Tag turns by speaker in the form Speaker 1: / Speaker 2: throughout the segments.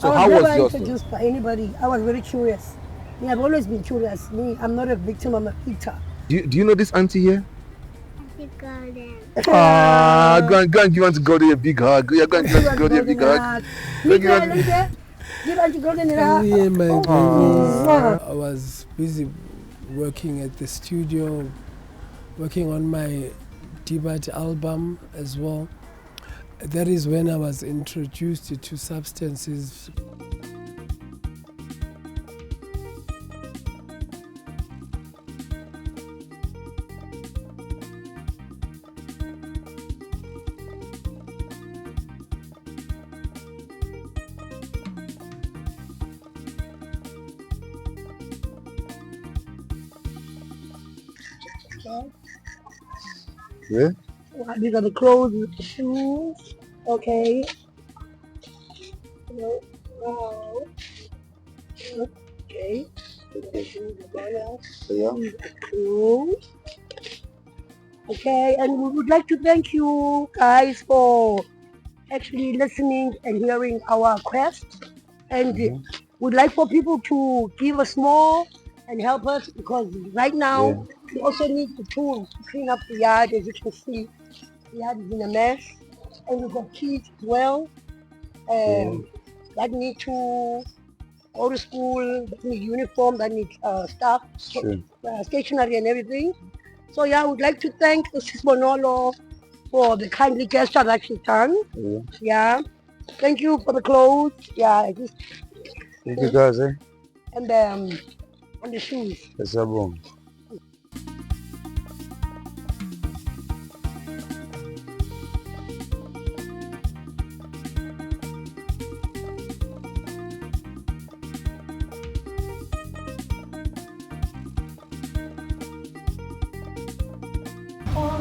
Speaker 1: So
Speaker 2: I was
Speaker 1: how was
Speaker 2: never
Speaker 1: yours?
Speaker 2: introduced by anybody. I was very curious. Me, I've always been curious. Me, I'm not a victim, I'm a victor.
Speaker 1: Do you know this auntie here?
Speaker 3: Golden.
Speaker 1: Go and give Auntie Golden a big hug. Yeah, go and give
Speaker 2: Give
Speaker 1: Auntie
Speaker 2: Auntie
Speaker 1: Golden a
Speaker 2: Golden
Speaker 1: big
Speaker 2: a
Speaker 1: hug.
Speaker 2: hug.
Speaker 1: Go
Speaker 2: Meet
Speaker 1: give
Speaker 2: her,
Speaker 1: Auntie-
Speaker 2: Lindsay. Give Auntie Golden a hug.
Speaker 4: Yeah, my babies.
Speaker 2: Mwah.
Speaker 4: I was busy working at the studio, working on my debut album as well. That is when I was introduced to substances.
Speaker 1: Yeah.
Speaker 2: These are the clothes with the shoes. Okay. Wow. Okay.
Speaker 1: Yeah.
Speaker 2: Clothes. Okay, and we would like to thank you guys for actually listening and hearing our quest. And we'd like for people to give us more and help us, because right now we also need the tools to clean up the yard. As you can see, the yard is in a mess, and we've got kids as well that need to go to school, that need uniform, that need stuff, stationery and everything. So yeah, I would like to thank Sis Bonolo for the kindly gesture that she's done. Yeah. Thank you for the clothes. Yeah.
Speaker 1: Thank you guys,
Speaker 2: And the shoes.
Speaker 1: That's a boom.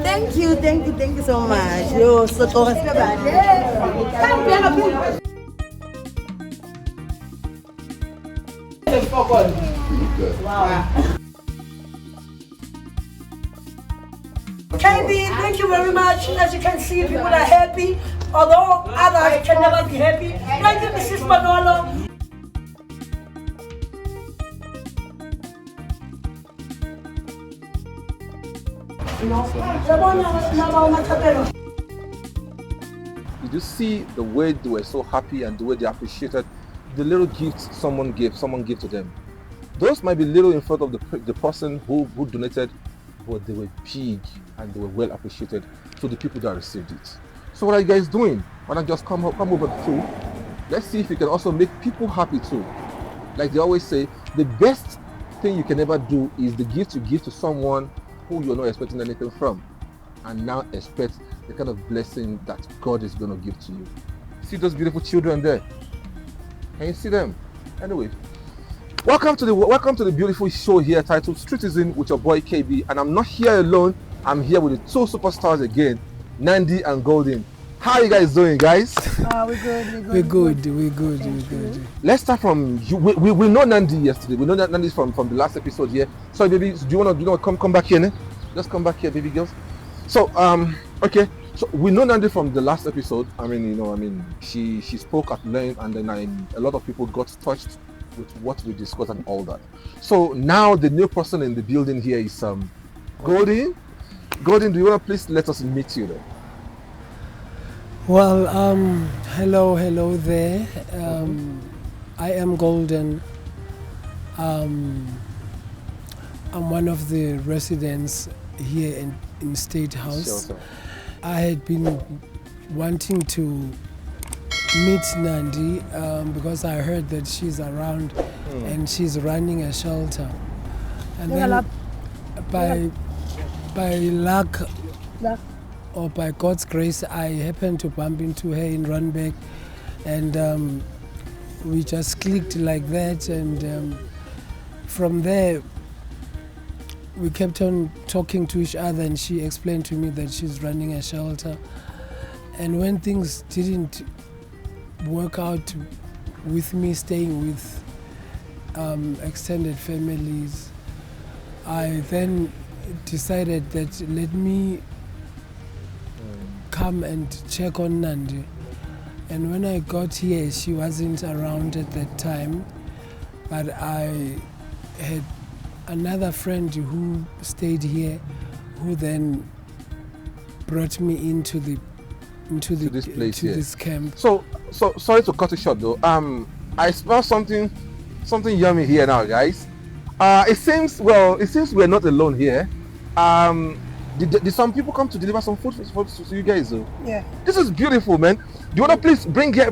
Speaker 5: Thank you so much. Yo, so
Speaker 2: KB, thank you very much. As you can see, people are happy, although others can never be happy. Thank you, Mrs. Manolo.
Speaker 1: Did you see the way they were so happy and the way they appreciated the little gifts someone gave to them? Those might be little in front of the person who donated, but they were big and they were well appreciated to the people that received it. So what are you guys doing? Why not just come over too? Let's see if you can also make people happy too. Like they always say, the best thing you can ever do is the gift you give to someone who you're not expecting anything from, and now expect the kind of blessing that God is going to give to you. See those beautiful children there? Can you see them? Anyway, welcome to the beautiful show here titled Streetism with your boy KB, and I'm not here alone. I'm here with the two superstars again, Nandi and Golden. How are you guys doing, guys?
Speaker 2: We're good.
Speaker 1: Let's start from you. We know Nandi yesterday. We know that Nandi from the last episode here. So, baby, do you wanna come back here? Ne? Just come back here, baby girls. So, okay. So we know Nandi from the last episode. She spoke at length, and then a lot of people got touched with what we discussed and all that. So now the new person in the building here is Golden. Golden, do you wanna please let us meet you there?
Speaker 4: Well, hello there. I am Golden. I'm one of the residents here in State House.
Speaker 1: Sure.
Speaker 4: I had been wanting to meet Nandi because I heard that she's around and she's running a shelter. And then by luck or by God's grace, I happened to bump into her in Randburg, and we just clicked like that, and from there we kept on talking to each other, and she explained to me that she's running a shelter. And when things didn't work out with me staying with extended families, I then decided that let me come and check on Nandi. And when I got here, she wasn't around at that time, but I had another friend who stayed here, who then brought me into
Speaker 1: this place here.
Speaker 4: this camp.
Speaker 1: So sorry to cut it short though. I smell something yummy here now, guys. It seems we're not alone here. Did some people come to deliver some food to you guys though?
Speaker 2: Yeah.
Speaker 1: This is beautiful, man. Do you wanna please bring here?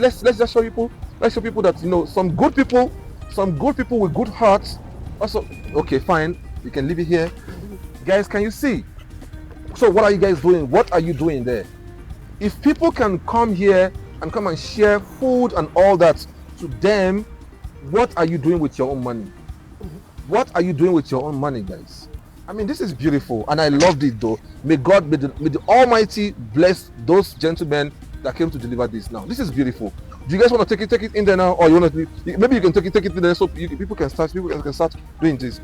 Speaker 1: Let's just show people. Let's show people that some good people with good hearts. Also, okay, fine. You can leave it here, guys. Can you see? So what are you guys doing? What are you doing there? If people can come here and come and share food and all that to them, what are you doing with your own money? What are you doing with your own money, guys? I mean, this is beautiful, and I loved it though. May God, may the Almighty bless those gentlemen that came to deliver this. Now, this is beautiful. Do you guys want to take it in there now, or you want to? Maybe you can take it in there so people can start doing this.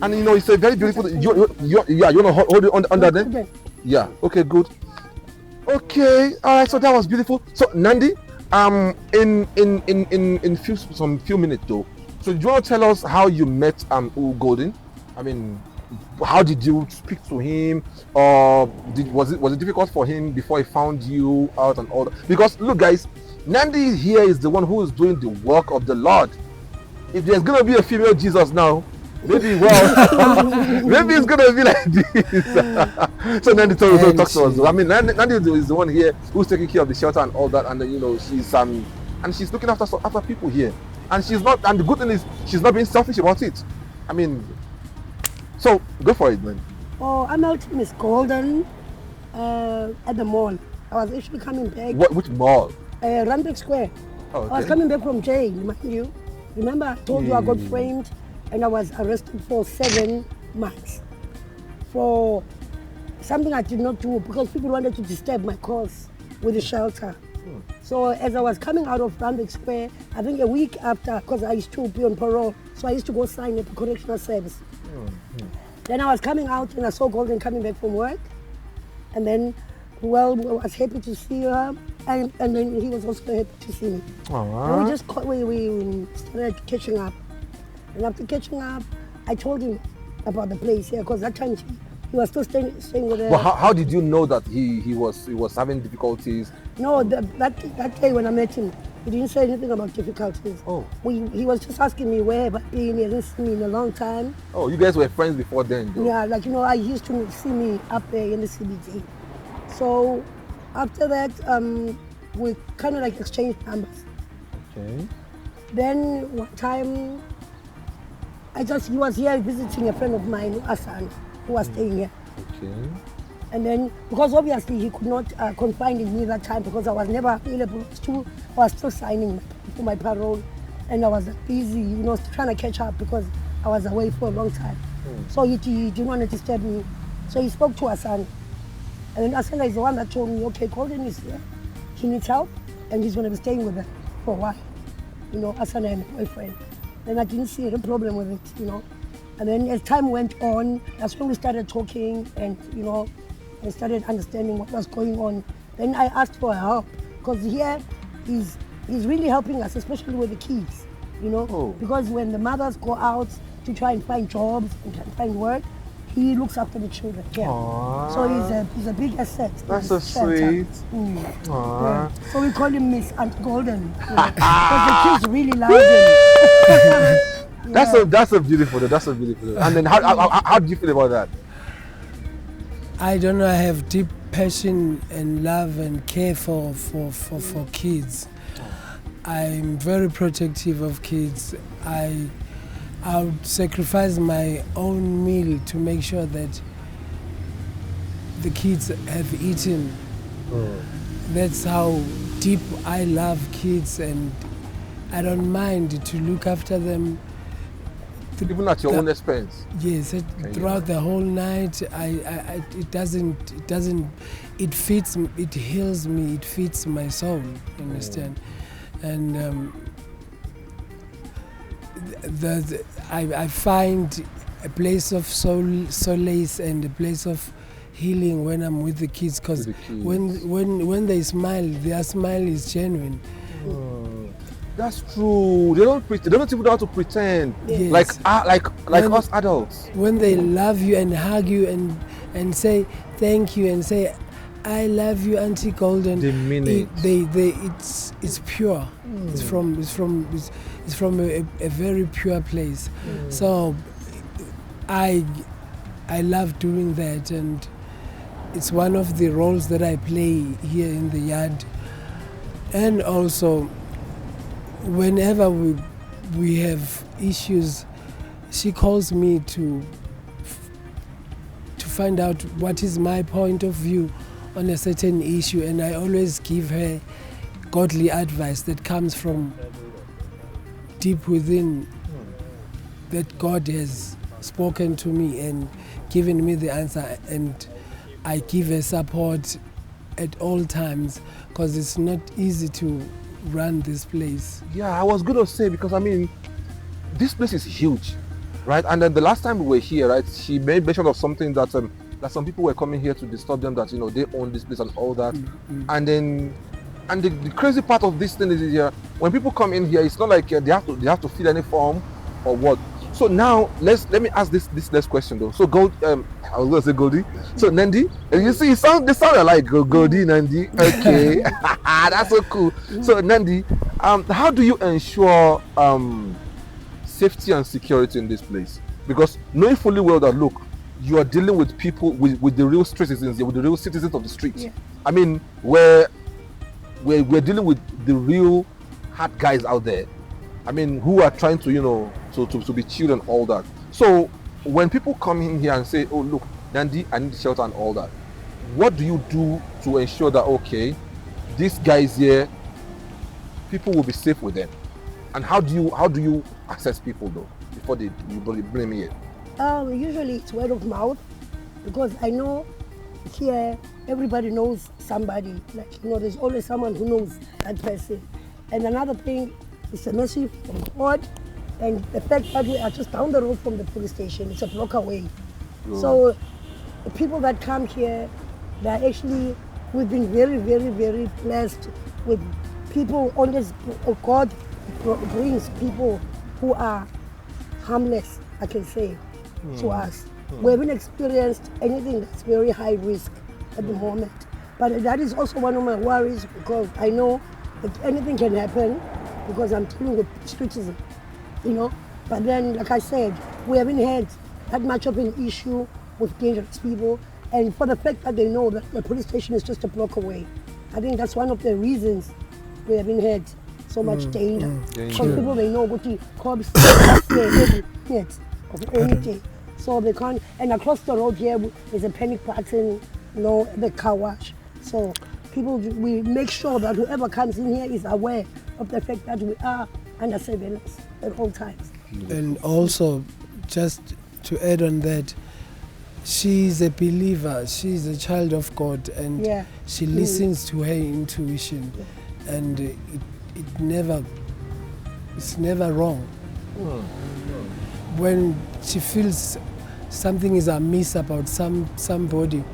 Speaker 1: And it's a very beautiful. You want to hold it under there? Yeah. Okay. Good. Okay. All right. So that was beautiful. So Nandi, in few minutes though. So do you want to tell us how you met U Golden? I mean, how did you speak to him, or was it difficult for him before he found you out and all that? Because look, guys, Nandi here is the one who is doing the work of the Lord. If there's gonna be a female Jesus now, maybe maybe it's gonna be like this. So Nandi talk to us. I mean, Nandi is the one here who's taking care of the shelter and all that, and she's looking after people here, and she's not. And the good thing is she's not being selfish about it. I mean, so go for it, man.
Speaker 2: Oh, I'm out in Miss Golden at the mall. I was actually coming back.
Speaker 1: Which mall?
Speaker 2: Randwick Square.
Speaker 1: Oh, okay.
Speaker 2: I was coming back from jail, mind you. Remember I told you I got framed and I was arrested for 7 months for something I did not do because people wanted to disturb my cause with the shelter. So as I was coming out of Randwick Square, I think a week after, because I used to be on parole, so I used to go sign at the correctional service. Then I was coming out and I saw Golden coming back from work, and then I was happy to see her, and then he was also happy to see me. And we started catching up. And after catching up, I told him about the place here, because that time he was still staying with her.
Speaker 1: Well, how did you know that he was having difficulties?
Speaker 2: No, that day when I met him, he didn't say anything about difficulties.
Speaker 1: Oh.
Speaker 2: He was just asking me where have I been. He hasn't seen me in a long time.
Speaker 1: Oh, you guys were friends before then, though?
Speaker 2: Yeah, I used to see me up there in the CBD. So after that, we kind of exchanged numbers.
Speaker 1: Okay.
Speaker 2: Then one time, he was here visiting a friend of mine, Asan, who was staying here.
Speaker 1: Okay.
Speaker 2: And then, because obviously he could not confide in me that time because I was never available. I was still signing for my parole, and I was busy, trying to catch up because I was away for a long time. So he didn't want to disturb me. So he spoke to Asan. And then Asan is the one that told me, okay, Golden is here. He needs help, and he's going to be staying with her for a while. Asan and my boyfriend. And I didn't see any problem with it, And then as time went on, that's when we started talking and, I started understanding what was going on. Then I asked for help because here he's really helping us, especially with the kids, Because when the mothers go out to try and find jobs and try and find work, he looks after the children. Yeah. So he's a big asset.
Speaker 1: That's so sweet.
Speaker 2: Yeah. So we call him Miss Aunt Golden because the kids really love him.
Speaker 1: That's so beautiful. That's so beautiful. And then how do you feel about that?
Speaker 4: I don't know. I have deep passion and love and care for kids. I'm very protective of kids. I would sacrifice my own meal to make sure that the kids have eaten. That's how deep I love kids, and I don't mind to look after them.
Speaker 1: Even at your own expense.
Speaker 4: Yes, throughout the whole night. It feeds me, it heals me, it feeds my soul. You understand? And I find a place of solace and a place of healing when I'm with the kids, because
Speaker 1: With the kids.
Speaker 4: when they smile, their smile is genuine.
Speaker 1: That's true. They don't even know how to pretend.
Speaker 4: Yes.
Speaker 1: Like
Speaker 4: When-
Speaker 1: us adults.
Speaker 4: When they love you and hug you and say thank you and say I love you, Auntie Golden,
Speaker 1: They mean it.
Speaker 4: It's pure. It's from a very pure place. So I love doing that, and it's one of the roles that I play here in the yard. And also, whenever we have issues, she calls me to find out what is my point of view on a certain issue, and I always give her godly advice that comes from deep within, that God has spoken to me and given me the answer, and I give her support at all times, because it's not easy to run this place.
Speaker 1: Yeah, I was gonna say, because I mean, this place is huge, right? And then the last time we were here, right, she made mention of something that some people were coming here to disturb them, that they own this place and all that. And then the crazy part of this thing is here, when people come in here, it's not like they have to fill any form or what. So now let me ask this next question though. So I was gonna say Goldie. So Nandi, you see, they sound like Goldie, Nandi. Okay, that's so cool. So Nandi, how do you ensure safety and security in this place? Because knowing fully well that, look, you are dealing with people, with the real citizens here, with the real citizens of the streets.
Speaker 2: Yeah.
Speaker 1: I mean, we're dealing with the real hard guys out there. I mean, who are trying to to be chilled and all that. So when people come in here and say, oh look, Nandi, I need shelter and all that, what do you do to ensure that, okay, these guys here, people will be safe with them? And how do you access people though before you bring me here?
Speaker 2: Usually it's word of mouth, because I know here everybody knows somebody. Like, there's always someone who knows that person. And another thing is a message from God, and the fact that we are just down the road from the police station. It's a block away. So the people that come here, we've been very, very, very blessed with people. Always, God brings people who are harmless, I can say, to us. We haven't experienced anything that's very high risk at the moment. But that is also one of my worries, because I know that anything can happen, because I'm dealing with streetism, But then, like I said, we haven't had that much of an issue with dangerous people. And for the fact that they know that the police station is just a block away, I think that's one of the reasons we haven't had so much danger. Some people, they know what the cops every minute of anything. So they can't, and across the road here, there's a panic button, the car wash. So we make sure that whoever comes in here is aware of the fact that we are under surveillance at all times.
Speaker 4: And also, just to add on that, she's a believer, she's a child of God, and she listens to her intuition, and it's never wrong. When she feels something is amiss about somebody,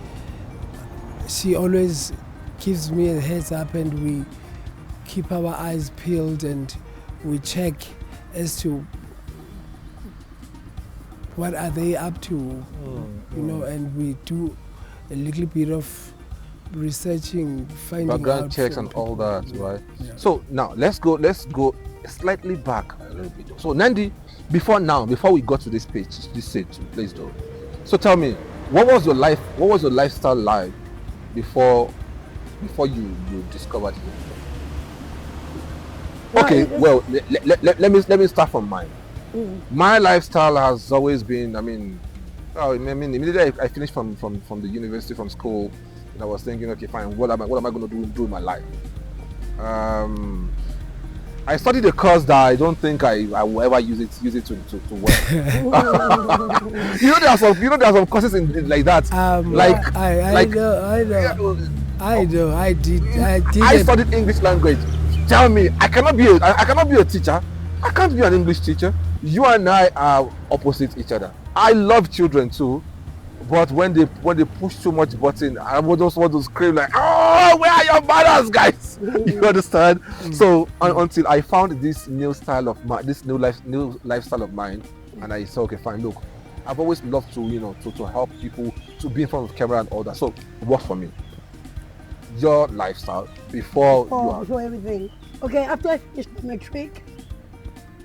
Speaker 4: she always gives me a heads up, and we keep our eyes peeled and we check as to what are they up to, and we do a little bit of researching, finding
Speaker 1: Background
Speaker 4: out
Speaker 1: checks
Speaker 4: from
Speaker 1: and all
Speaker 4: people.
Speaker 1: that, right?
Speaker 4: Yeah.
Speaker 1: So now let's go slightly back a little bit. So Nandi, before we got to this place though. So tell me, what was your lifestyle like before you discovered it? Okay, well, let me start from mine. My lifestyle has always been, immediately I finished from the university, from school, and I was thinking, okay, fine, what am I going to do in my life? I studied a course that I don't think I will ever use it to work. There are some courses like that.
Speaker 4: I did.
Speaker 1: I studied English language. Tell me, I cannot be a teacher. I can't be an English teacher. You and I are opposite each other. I love children too, But when they push too much button, I would just want to scream like, "Oh, where are your manners, guys?" You understand? So until I found this new style of this new lifestyle of mine, and I said, okay, fine. Look, I've always loved to to help people, to be in front of the camera and all that. So it worked for me. Your lifestyle before you are.
Speaker 2: Before everything. Okay, after I finished my matric,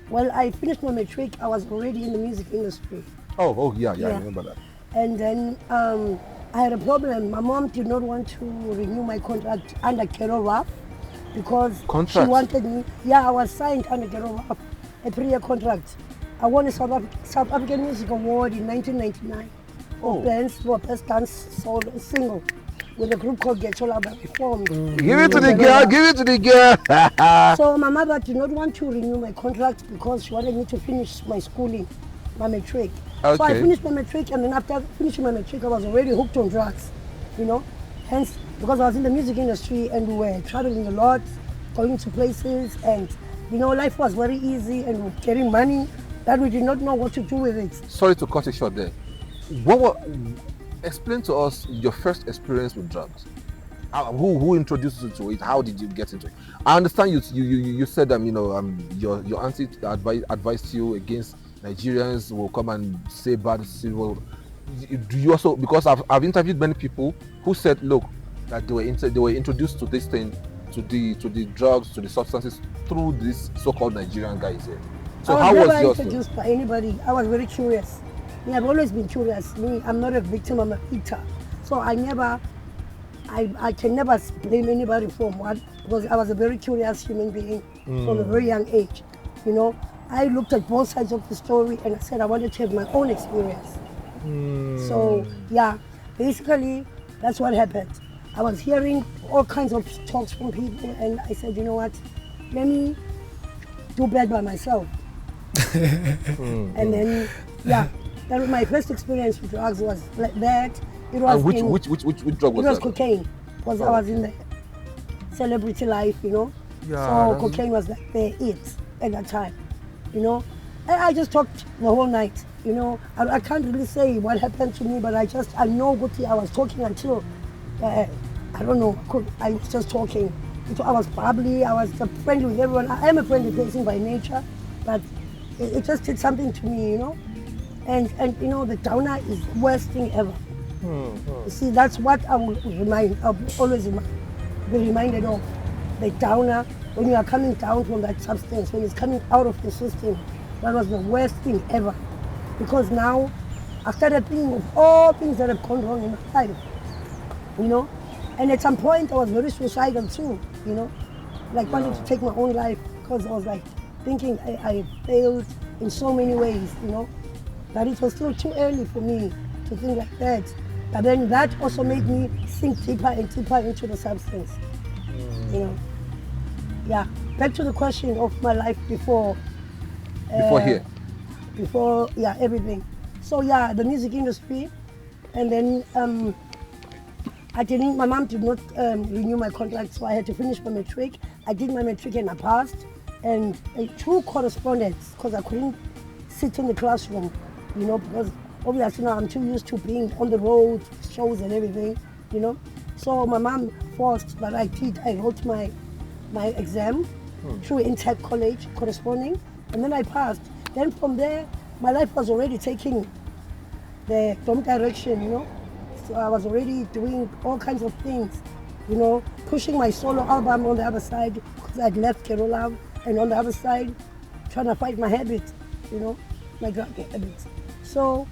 Speaker 2: well, I finished my matric, I was already in the music industry.
Speaker 1: Oh yeah, I
Speaker 2: Yeah.
Speaker 1: remember that.
Speaker 2: And then I had a problem. My mom did not want to renew my contract under Kero Ruff because she
Speaker 1: Contract?
Speaker 2: wanted me. Yeah, I was signed under Kero Ruff, a 3-year contract. I won a South African Music Award in 1999 for best dance single with a group called Getola that we formed.
Speaker 1: Give it to the girl. Give it to the girl.
Speaker 2: So my mother did not want to renew my contract because she wanted me to finish my schooling, my matric. So I
Speaker 1: Okay.
Speaker 2: finished my matric, and then after finishing my matric, I was already hooked on drugs, you know. Hence, because I was in the music industry and we were traveling a lot, going to places, and life was very easy and we were getting money that we did not know what to do with it.
Speaker 1: Sorry to cut it short there. Explain to us your first experience with drugs. Who introduced you to it? How did you get into it? I understand you said your auntie advised you against Nigerians who will come and say bad civil. Do you also, because I've interviewed many people who said, look, that they were introduced to this thing, to the drugs, to the substances through these so-called Nigerian guys here. So
Speaker 2: I
Speaker 1: how
Speaker 2: was
Speaker 1: was
Speaker 2: never
Speaker 1: yours?
Speaker 2: introduced by anybody. I was very curious. I've always been curious. I'm not a victim, I'm a eater. So I can never blame anybody from what, because I was a very curious human being from a very young age. I looked at both sides of the story and I said I wanted to have my own experience. So yeah, basically that's what happened. I was hearing all kinds of talks from people and I said, you know what, let me do bad by myself. And then that was my first experience with drugs was like that. It was
Speaker 1: And which drug was
Speaker 2: it was
Speaker 1: that?
Speaker 2: cocaine, because I was in the celebrity life,
Speaker 1: Yeah,
Speaker 2: so cocaine was like the it at that time, And I just talked the whole night, I can't really say what happened to me, but I know what I was talking until, I don't know, I was just talking. I was bubbly, I was friendly with everyone. I am a friendly person by nature, but it just did something to me, And the downer is the worst thing ever. You see, that's what I'll always be reminded of. The downer, when you are coming down from that substance, when it's coming out of the system, that was the worst thing ever. Because now, I started thinking of all things that have gone wrong in my life, And at some point, I was very suicidal too, Like wanting to take my own life, because I was like thinking I failed in so many ways, That it was still too early for me to think like that. But then that also made me sink deeper and deeper into the substance. Yeah. Back to the question of my life before.
Speaker 1: Here.
Speaker 2: Before, everything. So the music industry, and then my mom did not renew my contract, so I had to finish my matric. I did my matric and I passed, and through correspondence, because I couldn't sit in the classroom, because obviously now I'm too used to being on the road, shows and everything, So my mom forced, but I wrote my exam through Intech College, corresponding, and then I passed. Then from there, my life was already taking the wrong direction, So I was already doing all kinds of things, pushing my solo album on the other side, because I'd left Kerala, and on the other side, trying to fight my habits, my drug habits. So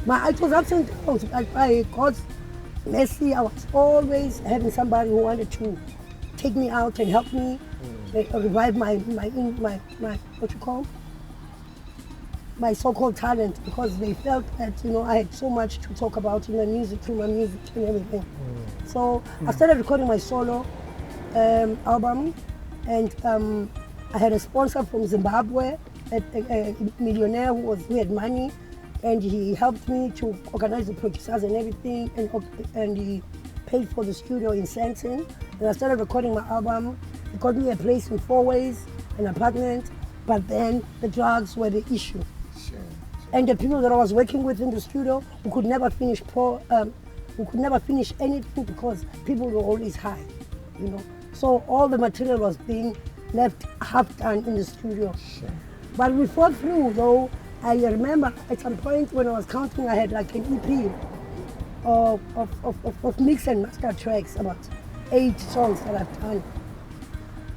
Speaker 2: it was ups and downs. I got messy. I was always having somebody who wanted to take me out and help me revive my what you call my so-called talent, because they felt that I had so much to talk about in my music, through my music and everything. So I started recording my solo album, and I had a sponsor from Zimbabwe, a millionaire who had money, and he helped me to organize the producers and everything, and he paid for the studio in Santon. And I started recording my album. He got me a place in Four Ways, an apartment, but then the drugs were the issue.
Speaker 1: Sure.
Speaker 2: and the people that I was working with in the studio who could never finish anything because people were always high, you know. So all the material was being left half done in the studio.
Speaker 1: Sure.
Speaker 2: But we fought through, though. I remember at some point when I was counting, I had like an EP of mix and master tracks, about 8 songs that I've done.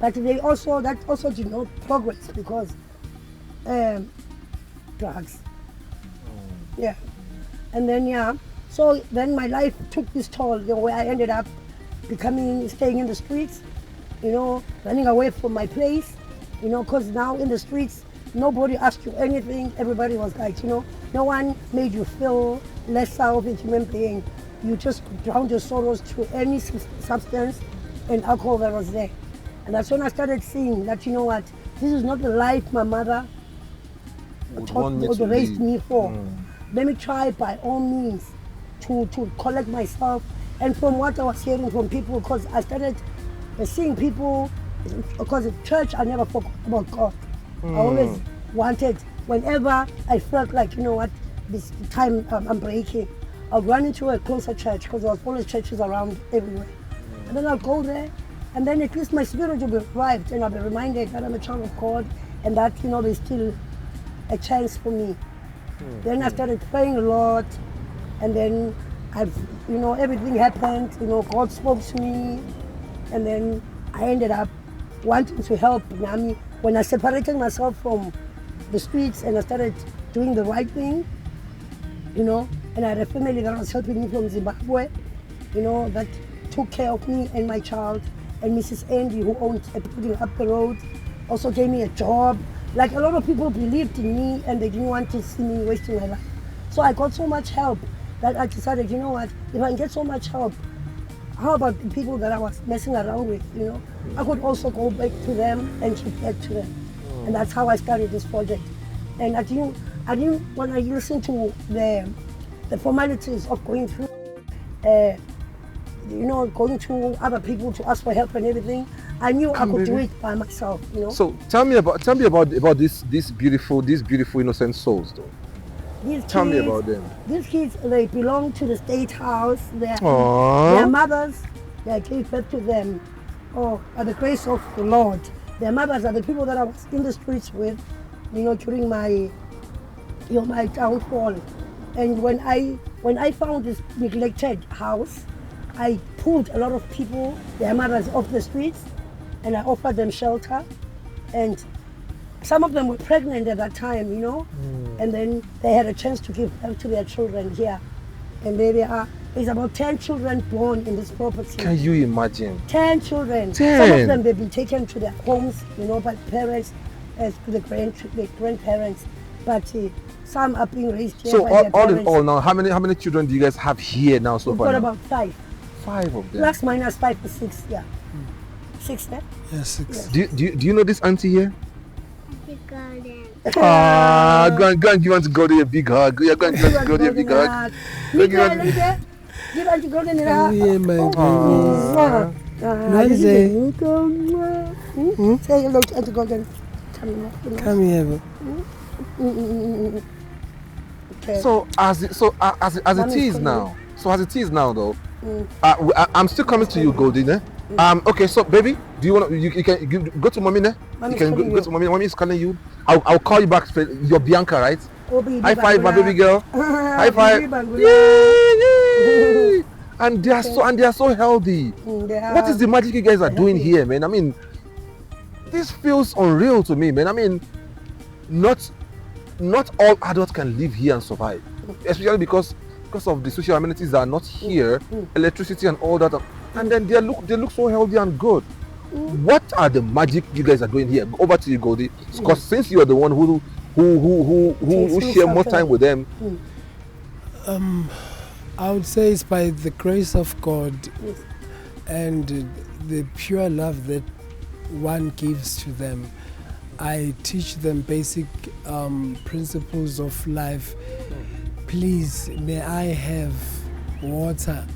Speaker 2: But that also did not progress because drugs. Yeah. And then so then my life took this toll, where I ended up staying in the streets, you know, running away from my place, you know, because now in the streets, nobody asked you anything. Everybody was like, you know, no one made you feel lesser of a human being. You just drowned your sorrows through any substance and alcohol that was there. And that's when I started seeing that, you know what, this is not the life my mother raised me for. Let me try by all means to collect myself. And from what I was hearing from people, because I started seeing people, because at church I never forgot about God. I always wanted, whenever I felt like, you know what, this time I'm breaking, I'll run into a closer church because there was always churches around everywhere. And then I'll go there, and then at least my spirit will be revived, and I'll be reminded that I'm a child of God and that, you know, there's still a chance for me. Then I started praying a lot, and then everything happened, you know, God spoke to me, and then I ended up wanting to help Nami. When I separated myself from the streets and I started doing the right thing, you know, and I had a family that was helping me from Zimbabwe, you know, that took care of me and my child, and Mrs. Andy, who owned a building up the road, also gave me a job. Like, a lot of people believed in me and they didn't want to see me wasting my life. So I got so much help that I decided, you know what, if I get so much help, how about the people that I was messing around with, you know? I could also go back to them and give back to them. And that's how I started this project. And I didn't when I listened to the formalities of going through, going to other people to ask for help and everything, I knew I could do it by myself, you know?
Speaker 1: So tell me about these beautiful innocent souls, though. Tell me about them.
Speaker 2: These kids, they belong to the state house. Their mothers, they gave birth to them. By the grace of the Lord. Their mothers are the people that I was in the streets with, you know, during my downfall. And when I found this neglected house, I pulled a lot of people, their mothers, off the streets, and I offered them shelter. And some of them were pregnant at that time, you know, and then they had a chance to give birth to their children here. And there they are. There's about 10 children born in this property.
Speaker 1: Can you imagine?
Speaker 2: 10 children.
Speaker 1: 10.
Speaker 2: Some of them, they've been taken to their homes, you know, by parents, to the grandparents. But some are being raised here
Speaker 1: So
Speaker 2: by their
Speaker 1: all in
Speaker 2: parents.
Speaker 1: all now, how many children do you guys have here now so
Speaker 2: We've
Speaker 1: far?
Speaker 2: got
Speaker 1: now?
Speaker 2: about 5.
Speaker 1: 5 of them.
Speaker 2: Plus minus 5 to 6, yeah. 6, eh?
Speaker 4: Yeah, 6.
Speaker 1: Do you know this auntie here?
Speaker 3: You got it.
Speaker 1: Go and give Auntie Goldie a big hug. Yeah, go and give Auntie Goldie a big hug.
Speaker 2: Give Auntie Golden a hug.
Speaker 4: Yeah, my
Speaker 2: Oh,
Speaker 4: Nice
Speaker 2: say hello to Auntie Golden.
Speaker 4: Come here.
Speaker 2: Okay.
Speaker 1: So as it is now, though, I'm still coming to you, Goldie. Eh? Okay, so baby, do you want you can go to mommy? You can go to mommy. Mommy is calling you. I'll call you back. You're Bianca, right? High five, my baby girl. High five. Yay! And they are so healthy. What is the magic you guys are doing here, man? I mean, this feels unreal to me, man. I mean, not all adults can live here and survive, especially because of the social amenities that are not here, electricity and all that, and then they look so healthy and good. What are the magic you guys are doing here? Over to you, Goldie, because since you are the one who share more time with them.
Speaker 4: I would say it's by the grace of God and the pure love that one gives to them. I teach them basic principles of life. Please, may I have water?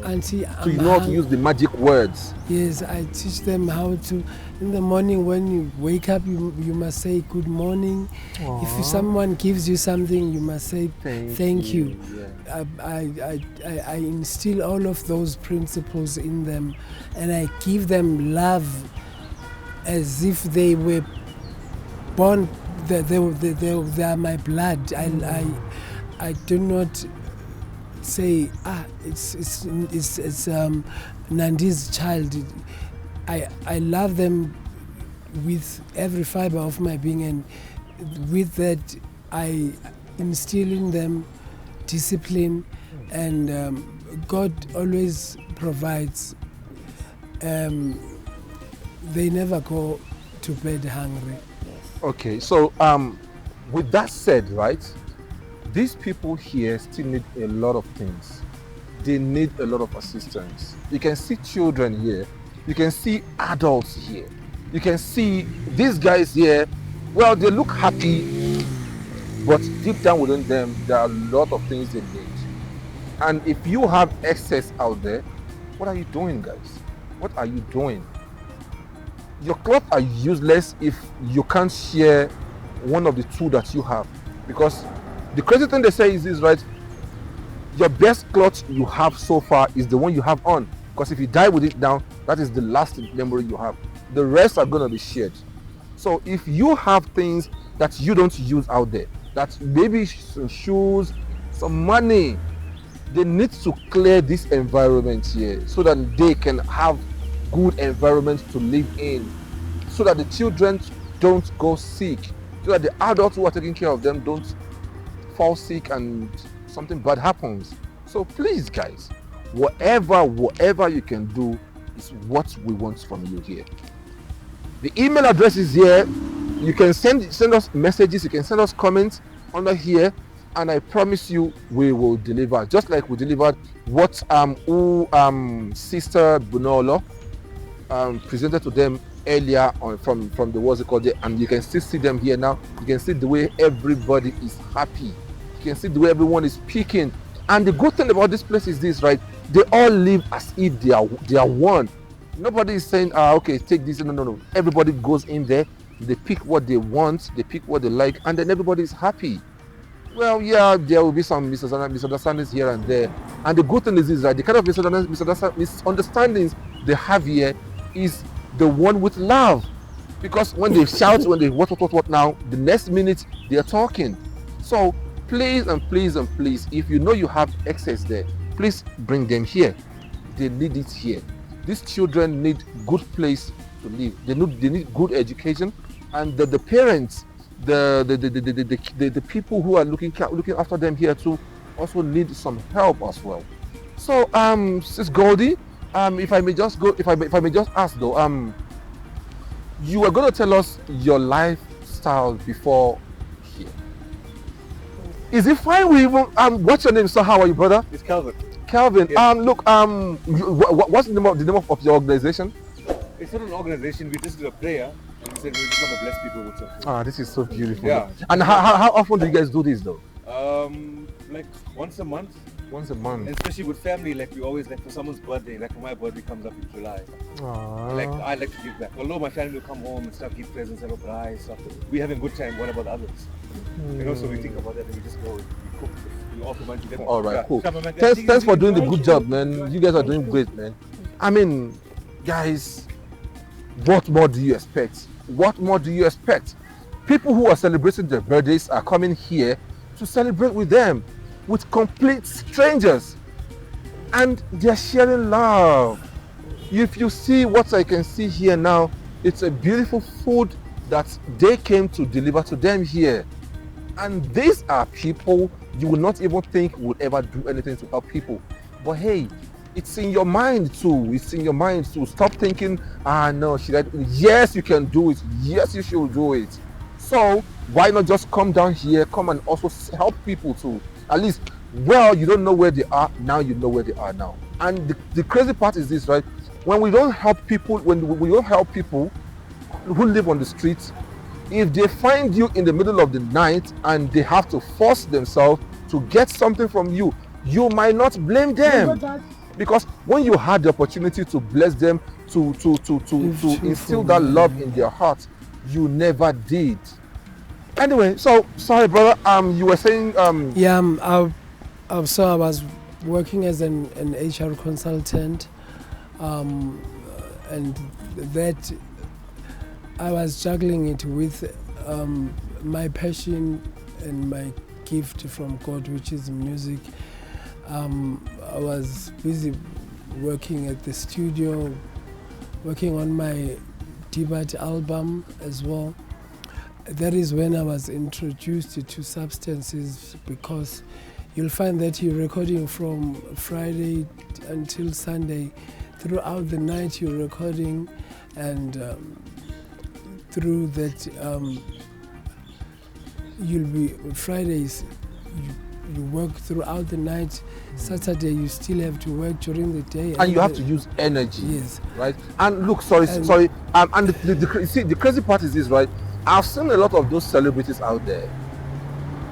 Speaker 4: Auntie,
Speaker 1: So you know how to use the magic words.
Speaker 4: Yes, I teach them how to. In the morning, when you wake up, you must say good morning. If someone gives you something, you must say thank you.
Speaker 1: Yeah.
Speaker 4: I instill all of those principles in them, and I give them love as if they were born. They are my blood. I do not say it's Nandi's child. I love them with every fiber of my being, and with that I instill in them discipline, and God always provides. They never go to bed hungry.
Speaker 1: Okay, so with that said, right, these people here still need a lot of things. They need a lot of assistance. You can see children here. You can see adults here. You can see these guys here. Well, they look happy, but deep down within them, there are a lot of things they need. And if you have excess out there, what are you doing, guys? What are you doing? Your clothes are useless if you can't share one of the two that you have. Because the crazy thing they say is this, right? Your best clothes you have so far is the one you have on. Because if you die with it down, that is the last memory you have. The rest are going to be shared. So if you have things that you don't use out there, that maybe some shoes, some money, they need to clear this environment here so that they can have good environment to live in, so that the children don't go sick, so that the adults who are taking care of them don't fall sick and something bad happens. So please, guys, whatever you can do is what we want from you here. The email address is here. You can send us messages, you can send us comments under here, and I promise you we will deliver, just like we delivered what Sister Bunolo presented to them earlier on from the what's it called there, and you can still see them here now. You can see the way everybody is happy. You can see the way everyone is speaking. And the good thing about this place is this, right? They all live as if they are one. Nobody is saying, okay, take this. No. Everybody goes in there, they pick what they want, they pick what they like, and then everybody is happy. Well, yeah, there will be some misunderstandings here and there. And the good thing is this, right? The kind of misunderstandings they have here is the one with love. Because when they shout, when they what now, the next minute they are talking. So please and please and please, if you know you have excess there, please bring them here. They need it here. These children need good place to live. They need good education, and the parents, the people who are looking after them here too also need some help as well. So Sis Goldie, if I may just ask though, you are going to tell us your lifestyle before here. Is it fine we even what's your name, sir? How are you, brother?
Speaker 6: It's Calvin.
Speaker 1: Calvin.
Speaker 6: Yes.
Speaker 1: Look, what's the name of your organization?
Speaker 6: It's not an organization. We just did a prayer and we said we just want to bless people with something.
Speaker 1: This is so beautiful.
Speaker 6: Yeah.
Speaker 1: And how often do you guys do this though?
Speaker 6: Like once a month.
Speaker 1: Once a month.
Speaker 6: And especially with family, like we always, like for someone's birthday, like for my birthday comes up in July. Like I like to give back. Although my family will come home and stuff, give presents, hello guys, stuff. We having a good time. What about others? You know, so we think about that and we just go, we cook, we offer money to them.
Speaker 1: All right, cool.
Speaker 6: Come on, man.
Speaker 1: Thanks for doing the good job, man. You guys are doing great, man. I mean, guys, what more do you expect? What more do you expect? People who are celebrating their birthdays are coming here to celebrate with them, with complete strangers, and they're sharing love. If you see what I can see here now, it's a beautiful food that they came to deliver to them here. And these are people you will not even think would ever do anything to help people. But hey, it's in your mind too. It's in your mind too. Stop thinking, no, should I? Yes, you can do it. Yes, you should do it. So why not just come down here, come and also help people too? At least, well, you don't know where they are, now you know where they are now. And the crazy part is this, right? When we don't help people, who live on the streets, if they find you in the middle of the night and they have to force themselves to get something from you, you might not blame them. Because when you had the opportunity to bless them, to instill that love in their heart, you never did. Anyway, so sorry, brother. You were saying
Speaker 4: So I was working as an HR consultant, and that I was juggling it with my passion and my gift from God, which is music. I was busy working at the studio, working on my debut album as well. That is when I was introduced to substances, because you'll find that you're recording from Friday until Sunday. Throughout the night you're recording, and through that you'll be Fridays you work throughout the night. Saturday you still have to work during the day,
Speaker 1: and you have to use energy.
Speaker 4: Yes.
Speaker 1: Right. And look, sorry. And the crazy part is this, right? I've seen a lot of those celebrities out there.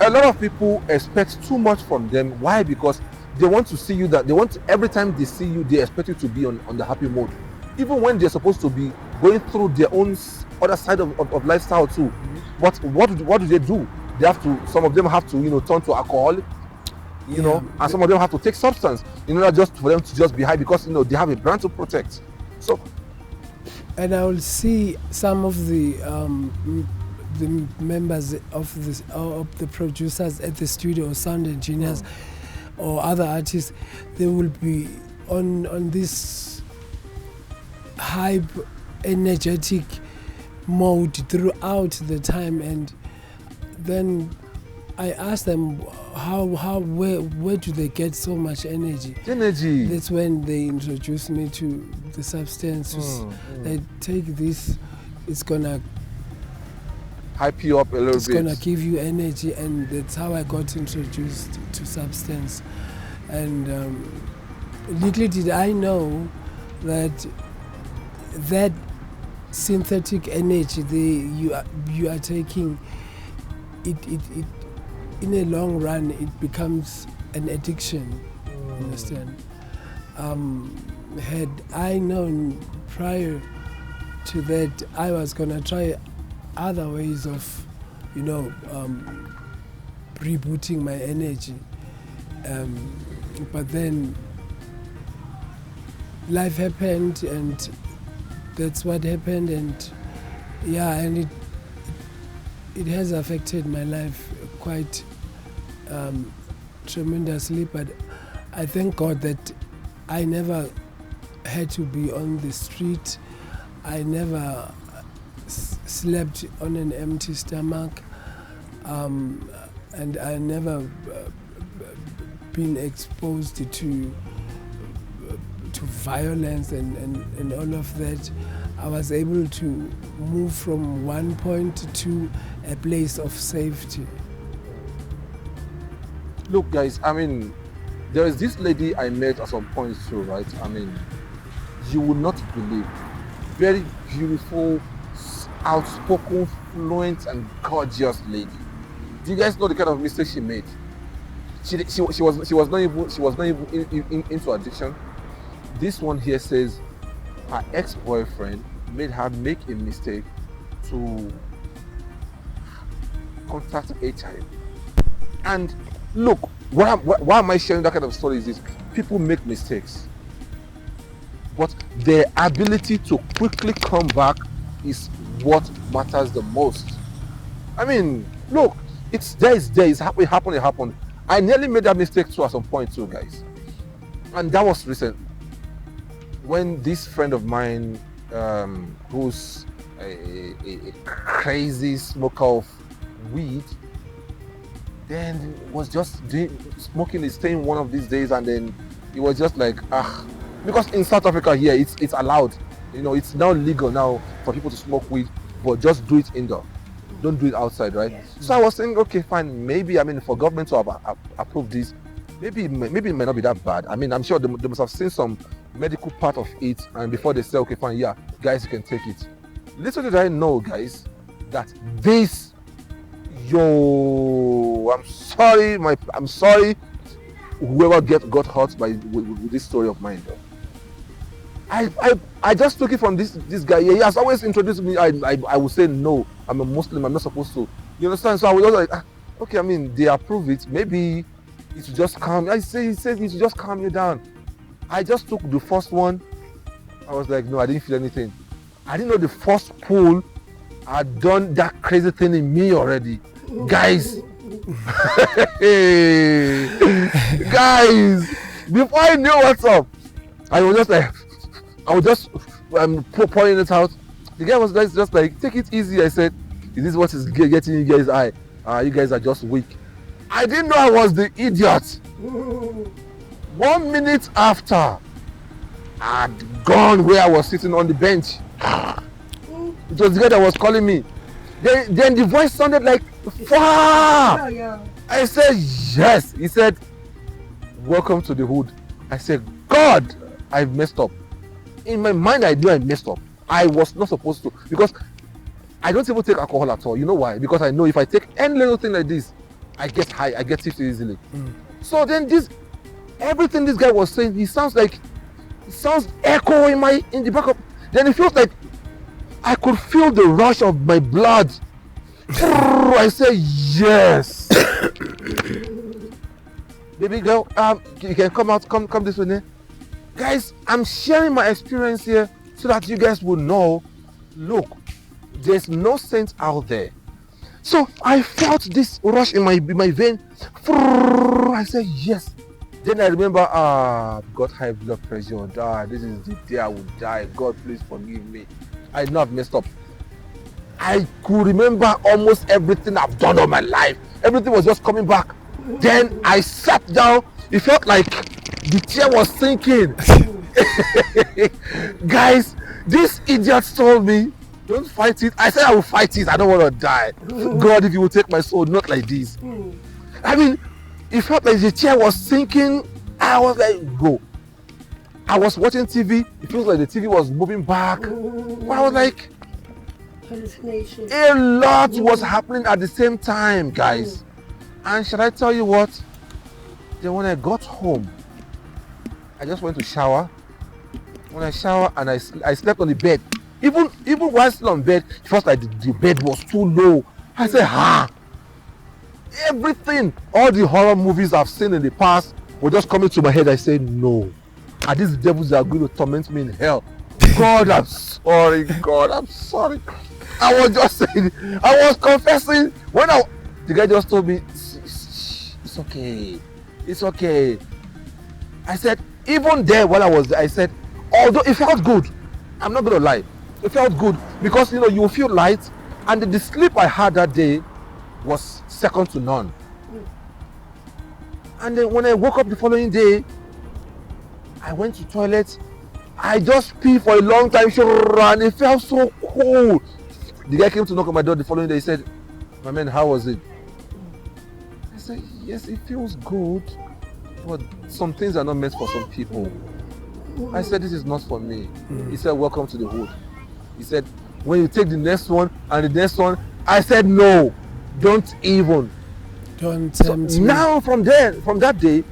Speaker 1: A lot of people expect too much from them. Why? Because they want to see you, that they want, every time they see you, they expect you to be on the happy mode, even when they're supposed to be going through their own other side of lifestyle too. But what do they do? They have to, some of them have to, turn to alcohol, and some of them have to take substance in order just for them to just be high, because they have a brand to protect. So,
Speaker 4: and I will see some of the members of the producers at the studio, sound engineers, or other artists. They will be on this hype, energetic mode throughout the time, and then I asked them where do they get so much energy? That's when they introduced me to the substance. They take this, it's gonna
Speaker 1: hype you up a little bit.
Speaker 4: It's gonna give you energy, and that's how I got introduced to substance. And little did I know that synthetic energy you are taking, it in a long run it becomes an addiction. Understand? Had I known prior to that, I was gonna try other ways of rebooting my energy, but then life happened, and that's what happened, and it has affected my life quite tremendously. But I thank God that I never had to be on the street. I never slept on an empty stomach, and I never been exposed to violence and all of that. I was able to move from one point to a place of safety.
Speaker 1: Look, guys, there is this lady I met at some point too, right? You would not believe. Very beautiful, outspoken, fluent, and gorgeous lady. Do you guys know the kind of mistake she made? She was not even into addiction. This one here says her ex-boyfriend made her make a mistake to contact HIV. And look, why am I sharing that kind of story? Is this: people make mistakes, but their ability to quickly come back is what matters the most. Look, it happened. I nearly made that mistake too at some point too, guys, and that was recent. When this friend of mine, who's a crazy smoker of weed, then was just smoking his thing one of these days, and then he was just like, because in South Africa here it's allowed, it's now legal now for people to smoke weed, but just do it indoor, don't do it outside, right? Yes. So I was saying, okay, fine, maybe for government to have approved this, maybe it may not be that bad. I'm sure they must have seen some medical part of it, and before they say, okay, fine, yeah, guys, you can take it. Little did I know, guys, that I'm sorry, whoever got hurt with this story of mine. I just took it from this guy. He has always introduced me. I would say no. I'm a Muslim. I'm not supposed to. You understand? So I was just like, okay. I mean, they approve it. Maybe it should just calm. He said it should just calm you down. I just took the first one. I was like, no, I didn't feel anything. I didn't know the first pull had done that crazy thing in me already, guys. Hey, guys, before I knew what's up, I was just like, pouring it out. The guy was just like, take it easy. I said, is this what is getting you guys eye? You guys are just weak. I didn't know I was the idiot. 1 minute after, I'd gone where I was sitting on the bench. It was the guy that was calling me. Then the voice sounded like far. I said yes. He said, welcome to the hood. I said, God, I've messed up. In my mind, I knew I messed up. I was not supposed to, because I don't even take alcohol at all. You know why? Because I know if I take any little thing like this, I get high, I get tipsy easily. So then everything this guy was saying, it sounds echo in the back of. Then it feels like I could feel the rush of my blood. I said yes. Baby girl, you can come out, come this way. Guys, I'm sharing my experience here so that you guys will know, look, there's no saint out there. So I felt this rush in my vein. I said yes. Then I remember, got high blood pressure. This is the day I would die. God, please forgive me. I know I've messed up. I could remember almost everything I've done all my life. Everything was just coming back. Then I sat down. It felt like the chair was sinking. Guys, this idiot told me, don't fight it. I said I will fight it. I don't want to die. God, if you will take my soul, not like this. I mean, it felt like the chair was sinking. I was like, go. I was watching TV. It feels like the TV was moving back. But I was like, a lot was happening at the same time, guys. And should I tell you what? Then when I got home, I just went to shower. When I shower and I slept on the bed. Even while still on bed, it felt like the bed was too low. I said, everything, all the horror movies I've seen in the past were just coming to my head. I said, no. Are these devils that are going to torment me in hell? God, I'm sorry. God, I'm sorry. I was just saying, I was confessing. The guy just told me, it's okay. It's okay. I said, even there while I was there, I said, although it felt good, I'm not going to lie. It felt good because, you feel light, and the sleep I had that day was second to none. And then when I woke up the following day, I went to the toilet. I just peed for a long time, and it felt so cool. The guy came to knock on my door the following day. He said, my man, how was it? I said, yes, it feels good, but some things are not meant for some people. I said, this is not for me. He said, welcome to the hood. He said, when you take the next one and the next one, I said, no, don't even.
Speaker 4: Don't tempt me.
Speaker 1: Now from that day,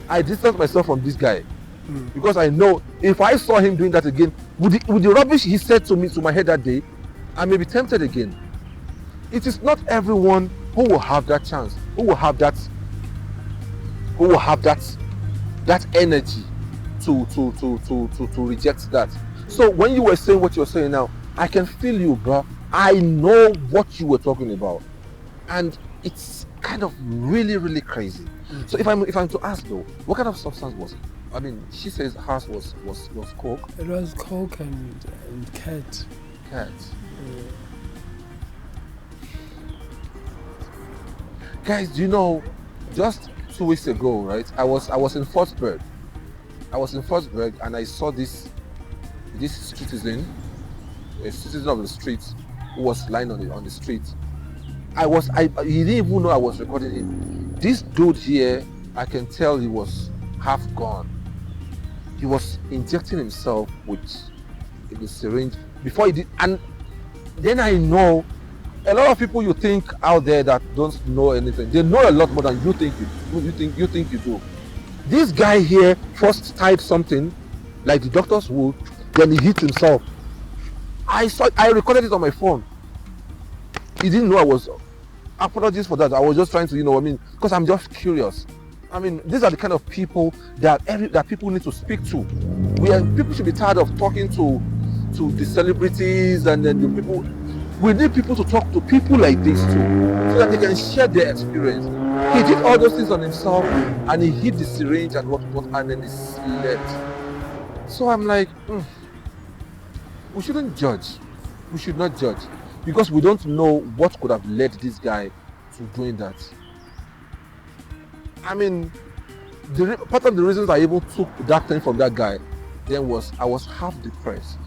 Speaker 1: I distanced myself from this guy. Because I know if I saw him doing that again, with the rubbish he said to me, to my head that day, I may be tempted again. It is not everyone who will have that chance, who will have that energy to reject that. So when you were saying what you're saying now, I can feel you, bro. I know what you were talking about, and it's kind of really, really crazy. So if I'm to ask though, what kind of substance was it? I mean, she says hers was coke.
Speaker 4: It was coke and cat.
Speaker 1: Cat. Guys, do you know, just 2 weeks ago, right? I was in Fortsburg. And I saw this citizen, a citizen of the street, who was lying on the street. He didn't even know I was recording him. This dude here, I can tell he was half gone. He was injecting himself with the syringe before he did, and then I know a lot of people you think out there that don't know anything, they know a lot more than you think you do. This guy here first typed something like the doctors would, then he hit himself. I recorded it on my phone. He didn't know I was. Apologies for that. I was just trying to, because I'm just curious. These are the kind of people that people need to speak to. People should be tired of talking to the celebrities and then the people. We need people to talk to people like this too, so that they can share their experience. He did all those things on himself, and he hit the syringe and and then he slept. So I'm like, we shouldn't judge. We should not judge, because we don't know what could have led this guy to doing that. Part of the reasons I even took that thing from that guy then was I was half depressed.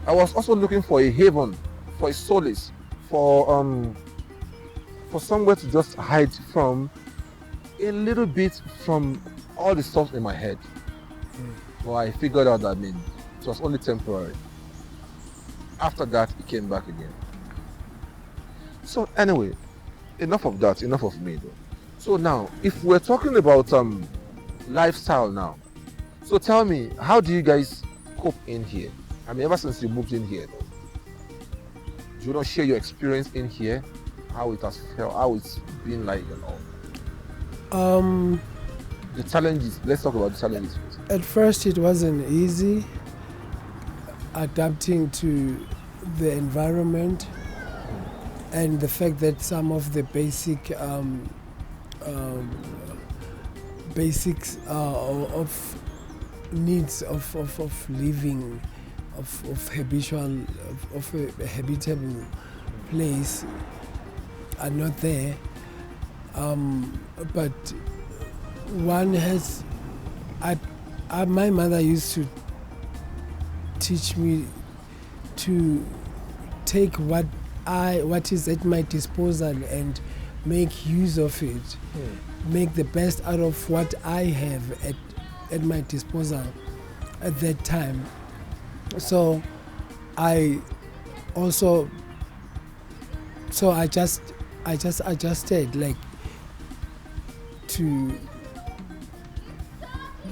Speaker 1: I was also looking for a haven, for a solace, for somewhere to just hide from a little bit from all the stuff in my head. But I figured out that it was only temporary. After that, it came back again. So anyway, enough of that, enough of me though. So now, if we're talking about lifestyle now, so tell me, how do you guys cope in here? Ever since you moved in here, do you not share your experience in here? How it has felt, how it's been like, the challenges. Let's talk about the challenges first.
Speaker 4: At first, it wasn't easy adapting to the environment and the fact that some of the basics of needs of living, of a habitable place are not there. But one has, my mother used to teach me to take what is at my disposal and make use of it, make the best out of what I have at my disposal at that time. So I just adjusted like to